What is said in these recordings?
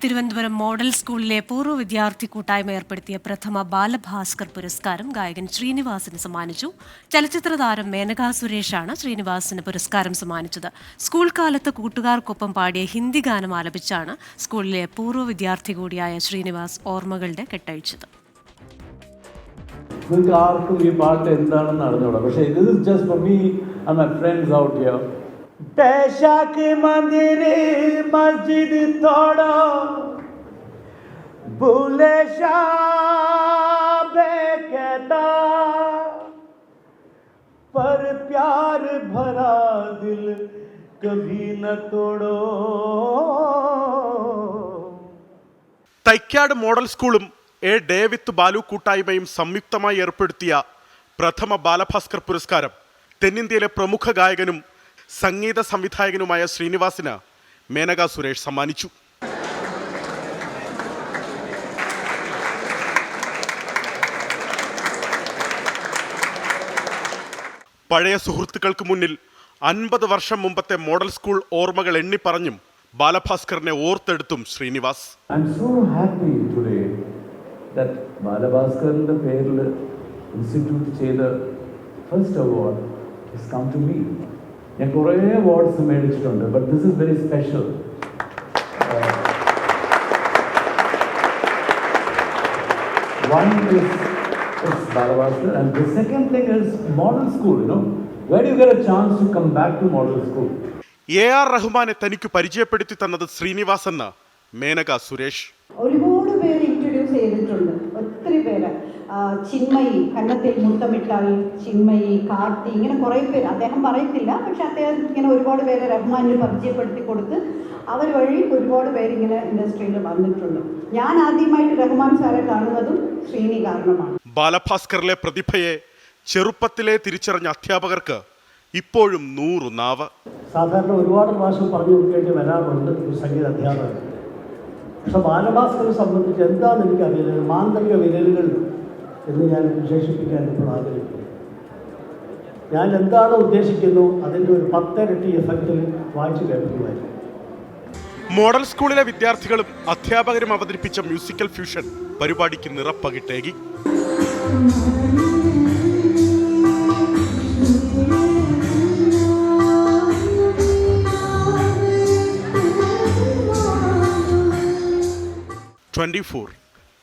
Thiruvananthapuram model സ്കൂളിലെ പൂർവ്വ വിദ്യാർത്ഥി കൂട്ടായ്മ ഏർപ്പെടുത്തിയ പ്രഥമ ബാലഭാസ്കർ പുരസ്കാരം ഗായകൻ ശ്രീനിവാസിന് സമ്മാനിച്ചു. ചലച്ചിത്ര താരം മേനകാ സുരേഷാണ് ശ്രീനിവാസിന് പുരസ്കാരം സമ്മാനിച്ചത്. സ്കൂൾ കാലത്ത് കൂട്ടുകാർക്കൊപ്പം പാടിയ ഹിന്ദി ഗാനം ആലപിച്ചാണ് സ്കൂളിലെ പൂർവ്വ വിദ്യാർത്ഥി കൂടിയായ ശ്രീനിവാസ് ഓർമ്മകളുടെ കെട്ടഴിച്ചത്. നിങ്ങൾക്ക് ആർക്കും ഈ പാട്ട് എന്താണെന്ന് അറിഞ്ഞൂടാ, പക്ഷേ this is just for me and my friends out here. पेशाक मंदिर मस्जिद तोड़ो, भूले शाह बेक़ैदा, पर प्यार भरा दिल कभी न तोड़ो. തൈക്കാട് മോഡൽ സ്കൂളും ഡേവിത്ത് ബാലു കൂട്ടായ്മയും സംയുക്തമായി ഏർപ്പെടുത്തിയ പ്രഥമ ബാലഭാസ്കർ പുരസ്കാരം തെന്നിന്ത്യയിലെ പ്രമുഖ ഗായകനും സംഗീത സംവിധായകനുമായ ശ്രീനിവാസിന് മേനകാ സുരേഷ് സമ്മാനിച്ചു. പഴയ സുഹൃത്തുക്കൾക്ക് മുന്നിൽ 50 വർഷം മുമ്പത്തെ മോഡൽ സ്കൂൾ ഓർമ്മകൾ എണ്ണിപ്പറഞ്ഞും ബാലഭാസ്കറിനെ ഓർത്തെടുത്തും ശ്രീനിവാസ്. that ബാലഭാസ്കറിന്റെ പേരിൽ ഇൻസ്റ്റിറ്റ്യൂട്ട് ചെയ്ത first award has come to me. ഞാൻ കുറേ അവാർഡ്സ് മേടിച്ചിട്ടുണ്ട്, but this is very special. One is Balabhaskar, and the second thing is model school. Where do you get a chance to come back to model school? AR റഹ്മാനെ തനിക്ക് പരിചയപ്പെടുത്തി തന്നത് ശ്രീനിവാസ് എന്ന മേനകാ സുരേഷ്. ഒരുപാട് പേര് ഇൻട്രൊഡ്യൂസ് ചെയ്തിട്ടുണ്ട്, ഒത്തിരി പേര്. ചിന്മയി, കന്നത്തിൽ മുത്തമിട്ടാൽ ചിന്മയി, കാർത്തി, ഇങ്ങനെ കുറേ പേര്. അദ്ദേഹം പറയത്തില്ല, പക്ഷെ അദ്ദേഹം ഇങ്ങനെ ഒരുപാട് പേര് റഹ്മാനിന് പരിചയപ്പെടുത്തി കൊടുത്ത് അവർ വഴി ഒരുപാട് പേര് ഇങ്ങനെ ഇൻഡസ്ട്രിയിൽ വന്നിട്ടുണ്ട്. ഞാൻ ആദ്യമായിട്ട് റഹ്മാൻ സാറെ കാണുന്നതും ശ്രീനി കാരണമാണ്. ബാലഭാസ്കറിലെ പ്രതിഭയെ ചെറുപ്പത്തിലെ തിരിച്ചറിഞ്ഞ അധ്യാപകർക്ക് ഇപ്പോഴും 100 നാവ്. സാധാരണ ഒരുപാട് പ്രാവശ്യം പറഞ്ഞു കൊടുക്കേണ്ടി വരാറുണ്ട് ഒരു സംഗീത അധ്യാപകർ. പക്ഷെ ബാലഭാസ്കറെ സംബന്ധിച്ച് എന്താണെന്ന് എനിക്കറിയില്ല, മാന്ത്രിക വിരലുകൾ എന്ന് ഞാൻ വിശേഷിപ്പിക്കാൻ ഇപ്പോൾ ആഗ്രഹിക്കുന്നു. ഞാൻ എന്താണ് ഉദ്ദേശിക്കുന്നു അതിൻ്റെ ഒരു 10 ഇരട്ടി എഫക്റ്റിൽ വായിച്ചു കേൾക്കുമായിരുന്നു. മോഡൽ സ്കൂളിലെ വിദ്യാർത്ഥികളും അധ്യാപകരും അവതരിപ്പിച്ച മ്യൂസിക്കൽ ഫ്യൂഷൻ പരിപാടിക്ക് നിറപ്പകിട്ടേകി.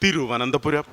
തിരുവനന്തപുരം.